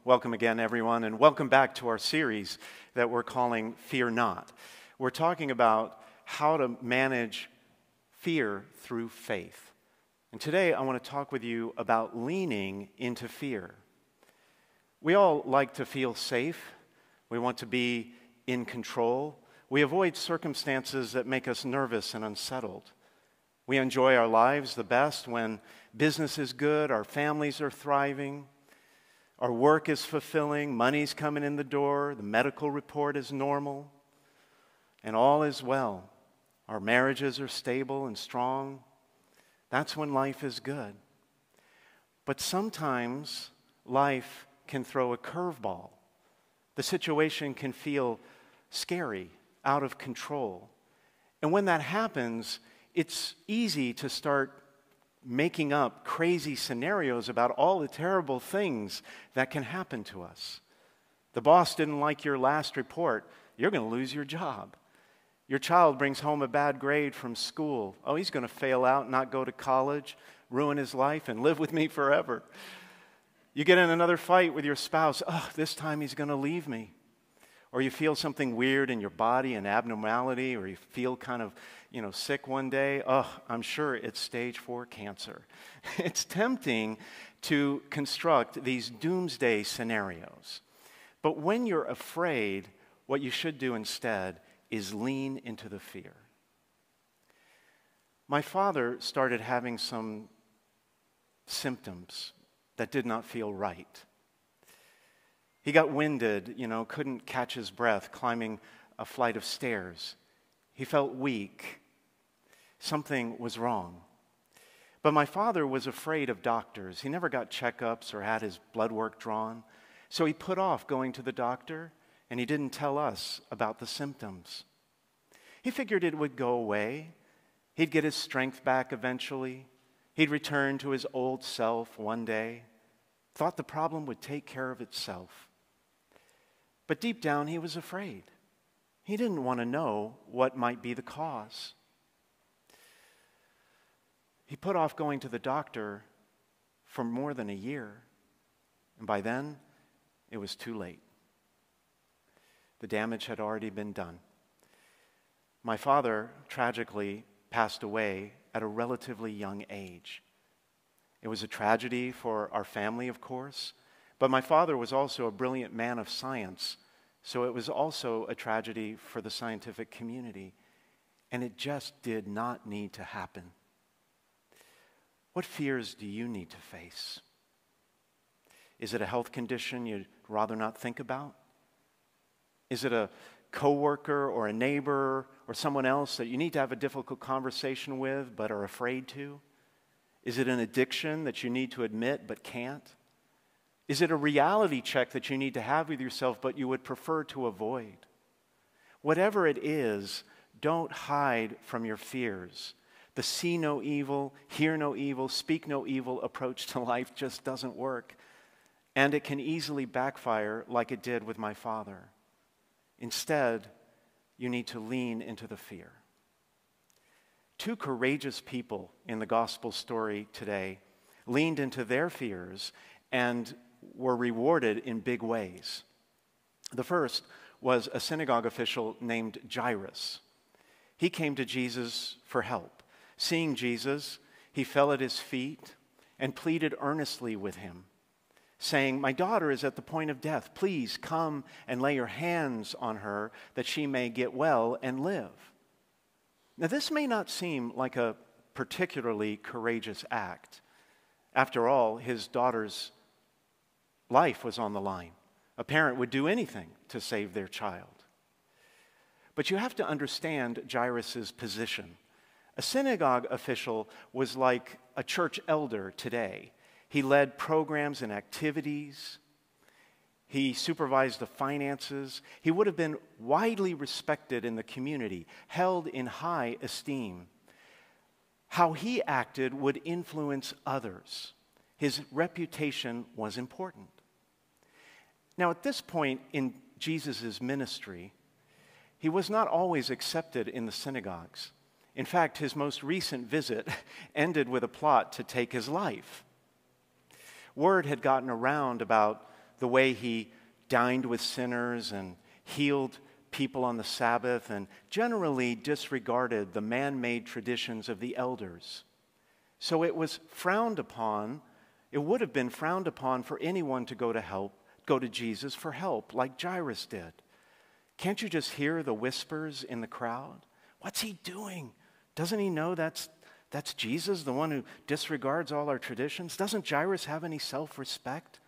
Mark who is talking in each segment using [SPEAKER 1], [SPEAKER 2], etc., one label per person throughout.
[SPEAKER 1] welcome again, everyone, and welcome back to our series that we're calling Fear Not. We're talking about how to manage fear through faith. And today I want to talk with you about leaning into fear. We all like to feel safe. We want to be in control. We avoid circumstances that make us nervous and unsettled. We enjoy our lives the best when business is good, our families are thriving, our work is fulfilling, money's coming in the door, the medical report is normal, and all is well. Our marriages are stable and strong. That's when life is good. But sometimes life can throw a curveball. The situation can feel scary, out of control. And when that happens, it's easy to start making up crazy scenarios about all the terrible things that can happen to us. The boss didn't like your last report. You're going to lose your job. Your child brings home a bad grade from school. Oh, he's going to fail out, not go to college, ruin his life, and live with me forever. You get in another fight with your spouse. Oh, this time he's going to leave me. Or you feel something weird in your body, an abnormality, or you feel kind of, sick one day. Oh, I'm sure it's stage 4 cancer. It's tempting to construct these doomsday scenarios. But when you're afraid, what you should do instead is lean into the fear. My father started having some symptoms that did not feel right. He got winded, couldn't catch his breath climbing a flight of stairs. He felt weak. Something was wrong. But my father was afraid of doctors. He never got checkups or had his blood work drawn. So he put off going to the doctor, and he didn't tell us about the symptoms. He figured it would go away. He'd get his strength back eventually. He'd return to his old self one day. Thought the problem would take care of itself. But deep down, he was afraid. He didn't want to know what might be the cause. He put off going to the doctor for more than a year, and by then, it was too late. The damage had already been done. My father, tragically, passed away at a relatively young age. It was a tragedy for our family, of course, but my father was also a brilliant man of science, so it was also a tragedy for the scientific community, and it just did not need to happen. What fears do you need to face? Is it a health condition you'd rather not think about? Is it a coworker or a neighbor or someone else that you need to have a difficult conversation with but are afraid to? Is it an addiction that you need to admit but can't? Is it a reality check that you need to have with yourself but you would prefer to avoid? Whatever it is, don't hide from your fears. The see no evil, hear no evil, speak no evil approach to life just doesn't work. And it can easily backfire like it did with my father. Instead, you need to lean into the fear. 2 courageous people in the gospel story today leaned into their fears and were rewarded in big ways. The first was a synagogue official named Jairus. He came to Jesus for help. Seeing Jesus, he fell at his feet and pleaded earnestly with him, saying, "My daughter is at the point of death. Please come and lay your hands on her that she may get well and live." Now, this may not seem like a particularly courageous act. After all, his daughter's life was on the line. A parent would do anything to save their child. But you have to understand Jairus' position. A synagogue official was like a church elder today. He led programs and activities. He supervised the finances. He would have been widely respected in the community, held in high esteem. How he acted would influence others. His reputation was important. Now, at this point in Jesus' ministry, he was not always accepted in the synagogues. In fact, his most recent visit ended with a plot to take his life. Word had gotten around about the way he dined with sinners and healed people on the Sabbath and generally disregarded the man-made traditions of the elders. So it was frowned upon. It would have been frowned upon for anyone to go to Jesus for help, like Jairus did. Can't you just hear the whispers in the crowd? What's he doing? Doesn't he know that's Jesus, the one who disregards all our traditions? Doesn't Jairus have any self-respect?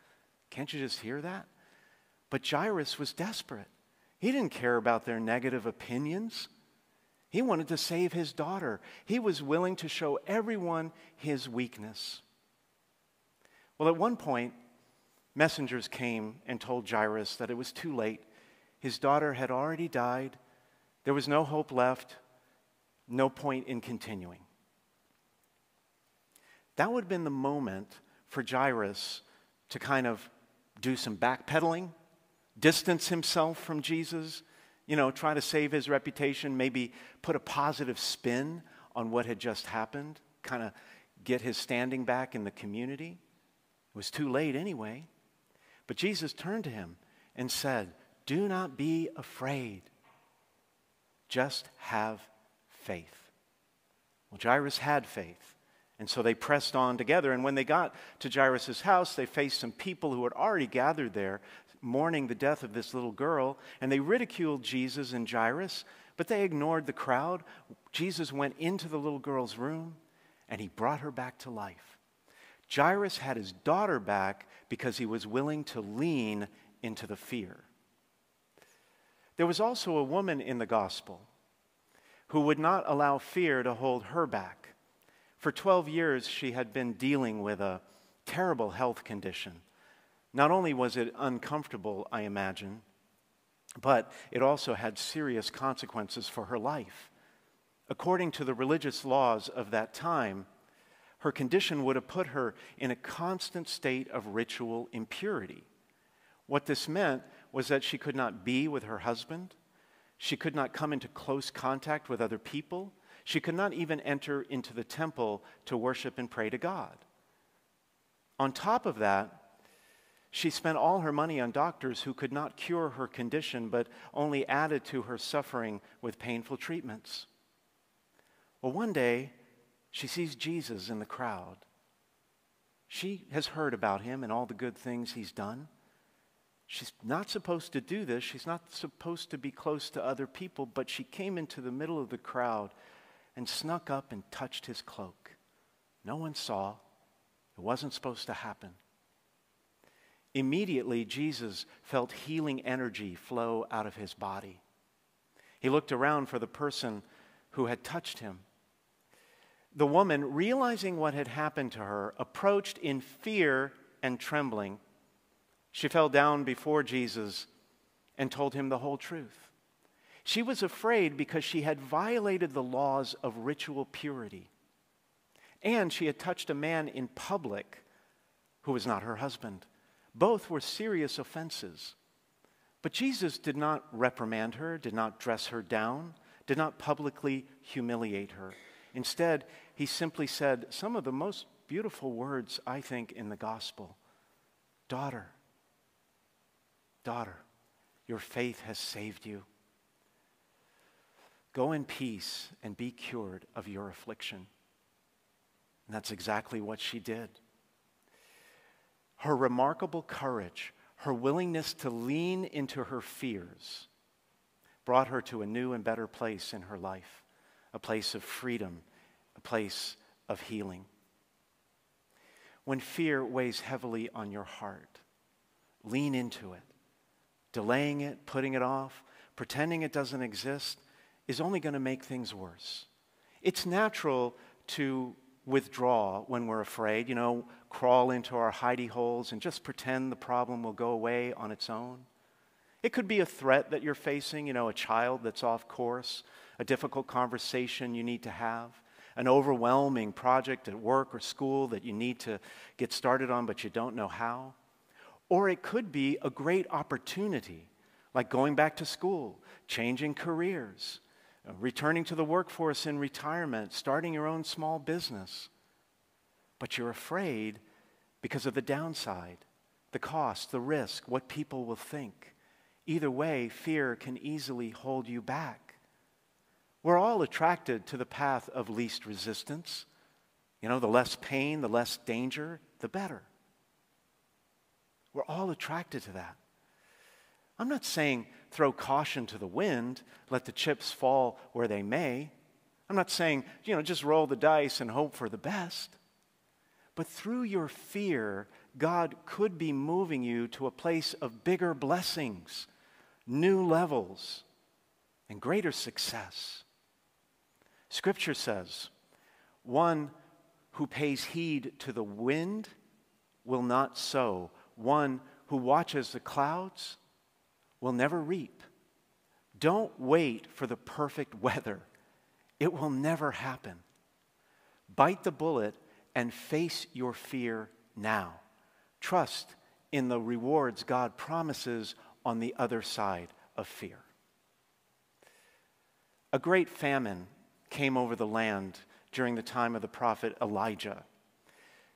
[SPEAKER 1] Can't you just hear that? But Jairus was desperate. He didn't care about their negative opinions. He wanted to save his daughter. He was willing to show everyone his weakness. Well, at one point, messengers came and told Jairus that it was too late. His daughter had already died. There was no hope left, no point in continuing. That would have been the moment for Jairus to kind of do some backpedaling, distance himself from Jesus, try to save his reputation, maybe put a positive spin on what had just happened, kind of get his standing back in the community. It was too late anyway. But Jesus turned to him and said, "Do not be afraid. Just have faith." Well, Jairus had faith. And so they pressed on together. And when they got to Jairus' house, they faced some people who had already gathered there, mourning the death of this little girl. And they ridiculed Jesus and Jairus, but they ignored the crowd. Jesus went into the little girl's room, and he brought her back to life. Jairus had his daughter back because he was willing to lean into the fear. There was also a woman in the gospel who would not allow fear to hold her back. For 12 years, she had been dealing with a terrible health condition. Not only was it uncomfortable, I imagine, but it also had serious consequences for her life. According to the religious laws of that time, her condition would have put her in a constant state of ritual impurity. What this meant was that she could not be with her husband. She could not come into close contact with other people. She could not even enter into the temple to worship and pray to God. On top of that, she spent all her money on doctors who could not cure her condition, but only added to her suffering with painful treatments. Well, one day, she sees Jesus in the crowd. She has heard about him and all the good things he's done. She's not supposed to do this. She's not supposed to be close to other people, but she came into the middle of the crowd and snuck up and touched his cloak. No one saw. It wasn't supposed to happen. Immediately, Jesus felt healing energy flow out of his body. He looked around for the person who had touched him. The woman, realizing what had happened to her, approached in fear and trembling. She fell down before Jesus and told him the whole truth. She was afraid because she had violated the laws of ritual purity. And she had touched a man in public who was not her husband. Both were serious offenses. But Jesus did not reprimand her, did not dress her down, did not publicly humiliate her. Instead, he simply said some of the most beautiful words, I think, in the gospel. Daughter, your faith has saved you. Go in peace and be cured of your affliction. And that's exactly what she did. Her remarkable courage, her willingness to lean into her fears, brought her to a new and better place in her life, a place of freedom, a place of healing. When fear weighs heavily on your heart, lean into it. Delaying it, putting it off, pretending it doesn't exist is only going to make things worse. It's natural to withdraw when we're afraid, crawl into our hidey holes and just pretend the problem will go away on its own. It could be a threat that you're facing, a child that's off course, a difficult conversation you need to have, an overwhelming project at work or school that you need to get started on but you don't know how. Or it could be a great opportunity, like going back to school, changing careers, returning to the workforce in retirement, starting your own small business. But you're afraid because of the downside, the cost, the risk, what people will think. Either way, fear can easily hold you back. We're all attracted to the path of least resistance. You know, the less pain, the less danger, the better. We're all attracted to that. I'm not saying throw caution to the wind, let the chips fall where they may. I'm not saying, just roll the dice and hope for the best. But through your fear, God could be moving you to a place of bigger blessings, new levels, and greater success. Scripture says, one who pays heed to the wind will not sow. One who watches the clouds will never reap. Don't wait for the perfect weather. It will never happen. Bite the bullet and face your fear now. Trust in the rewards God promises on the other side of fear. A great famine came over the land during the time of the prophet Elijah.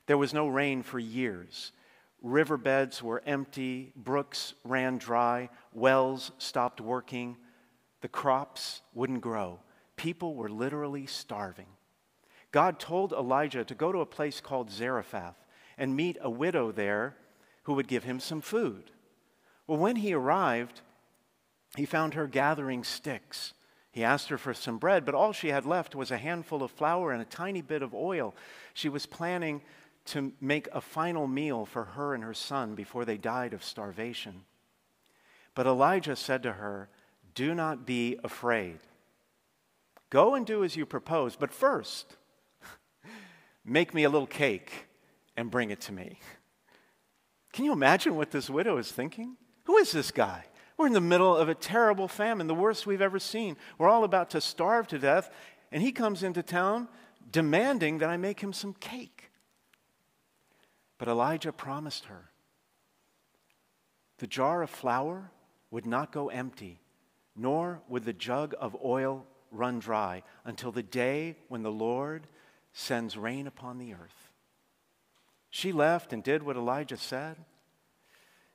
[SPEAKER 1] There was no rain for years. Riverbeds were empty, brooks ran dry, wells stopped working, the crops wouldn't grow. People were literally starving. God told Elijah to go to a place called Zarephath and meet a widow there who would give him some food. Well, when he arrived, he found her gathering sticks. He asked her for some bread, but all she had left was a handful of flour and a tiny bit of oil. She was planning to make a final meal for her and her son before they died of starvation. But Elijah said to her, "Do not be afraid. Go and do as you propose, but first, make me a little cake and bring it to me." Can you imagine what this widow is thinking? Who is this guy? We're in the middle of a terrible famine, the worst we've ever seen. We're all about to starve to death, and he comes into town demanding that I make him some cake. But Elijah promised her the jar of flour would not go empty, nor would the jug of oil run dry until the day when the Lord sends rain upon the earth. She left and did what Elijah said,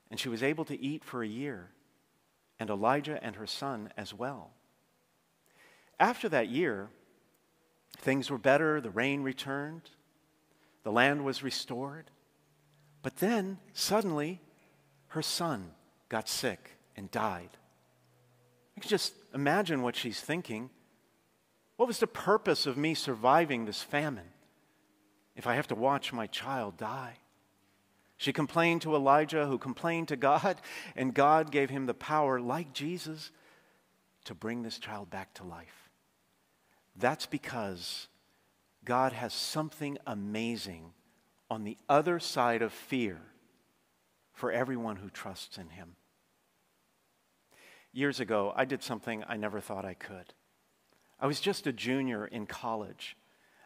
[SPEAKER 1] and she was able to eat for a year, and Elijah and her son as well. After that year, things were better, the rain returned, the land was restored, but then suddenly her son got sick and died. I can just imagine what she's thinking. What was the purpose of me surviving this famine if I have to watch my child die? She complained to Elijah, who complained to God, and God gave him the power, like Jesus, to bring this child back to life. That's because God has something amazing on the other side of fear for everyone who trusts in him. Years ago, I did something I never thought I could. I was just a junior in college.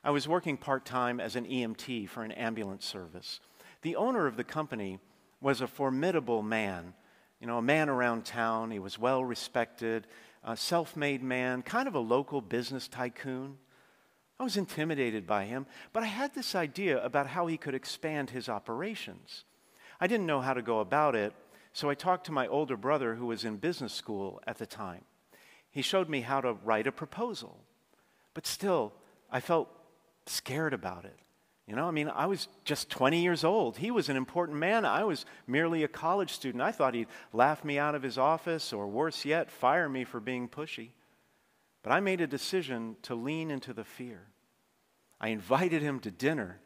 [SPEAKER 1] I was working part-time as an EMT for an ambulance service. The owner of the company was a formidable man, a man around town. He was well respected, a self-made man, kind of a local business tycoon. I was intimidated by him, but I had this idea about how he could expand his operations. I didn't know how to go about it, so I talked to my older brother who was in business school at the time. He showed me how to write a proposal, but still, I felt scared about it. I was just 20 years old. He was an important man. I was merely a college student. I thought he'd laugh me out of his office, or worse yet, fire me for being pushy. But I made a decision to lean into the fear. I invited him to dinner,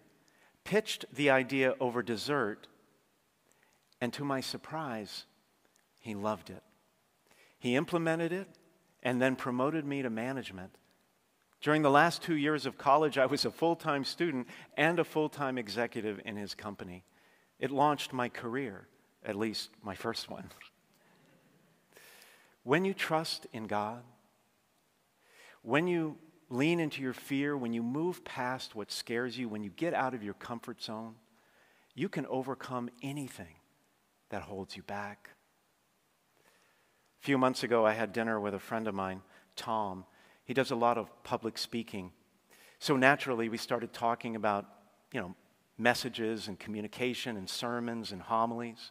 [SPEAKER 1] pitched the idea over dessert, and to my surprise, he loved it. He implemented it and then promoted me to management. During the last 2 years of college, I was a full-time student and a full-time executive in his company. It launched my career, at least my first one. When you trust in God, when you lean into your fear, when you move past what scares you, when you get out of your comfort zone, you can overcome anything that holds you back. A few months ago, I had dinner with a friend of mine, Tom. He does a lot of public speaking. So naturally, we started talking about, messages and communication and sermons and homilies.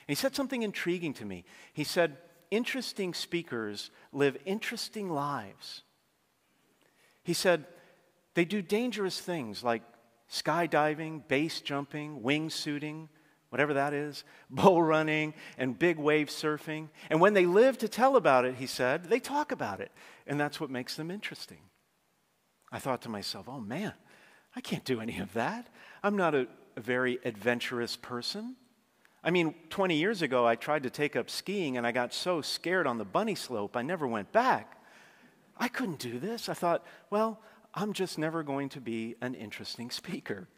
[SPEAKER 1] And he said something intriguing to me. He said, interesting speakers live interesting lives. He said, they do dangerous things like skydiving, base jumping, wingsuiting, whatever that is, bull running, and big wave surfing. And when they live to tell about it, he said, they talk about it. And that's what makes them interesting. I thought to myself, oh man, I can't do any of that. I'm not a very adventurous person. I mean, 20 years ago, I tried to take up skiing, and I got so scared on the bunny slope, I never went back. I couldn't do this. I thought, well, I'm just never going to be an interesting speaker.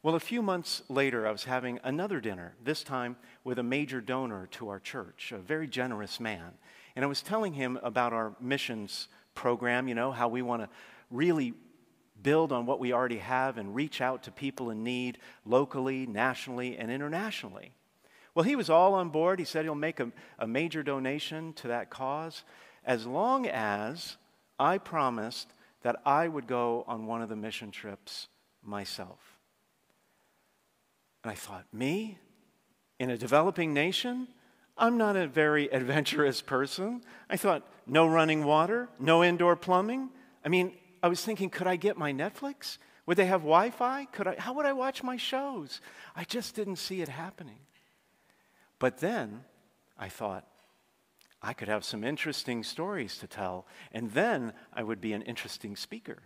[SPEAKER 1] Well, a few months later, I was having another dinner, this time with a major donor to our church, a very generous man. And I was telling him about our missions program, you know, how we want to really build on what we already have and reach out to people in need locally, nationally, and internationally. Well, he was all on board. He said he'll make a major donation to that cause as long as I promised that I would go on one of the mission trips myself. And I thought, me? In a developing nation? I'm not a very adventurous person. I thought, no running water, no indoor plumbing. I mean, I was thinking, could I get my Netflix? Would they have Wi-Fi? How would I watch my shows? I just didn't see it happening. But then I thought, I could have some interesting stories to tell, and then I would be an interesting speaker.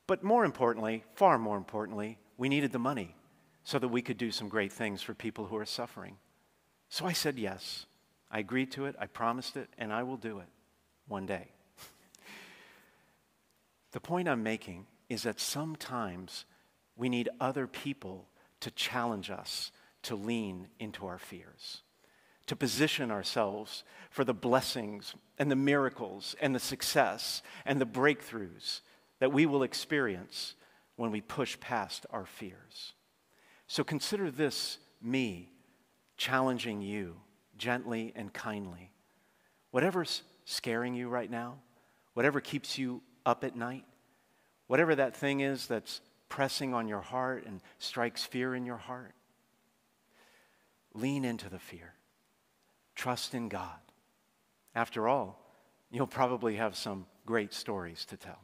[SPEAKER 1] But more importantly, far more importantly, we needed the money so that we could do some great things for people who are suffering. So I said yes. I agreed to it, I promised it, and I will do it one day. The point I'm making is that sometimes we need other people to challenge us to lean into our fears, to position ourselves for the blessings and the miracles and the success and the breakthroughs that we will experience when we push past our fears. So consider this me challenging you gently and kindly. Whatever's scaring you right now, whatever keeps you up at night, whatever that thing is that's pressing on your heart and strikes fear in your heart, lean into the fear. Trust in God. After all, you'll probably have some great stories to tell.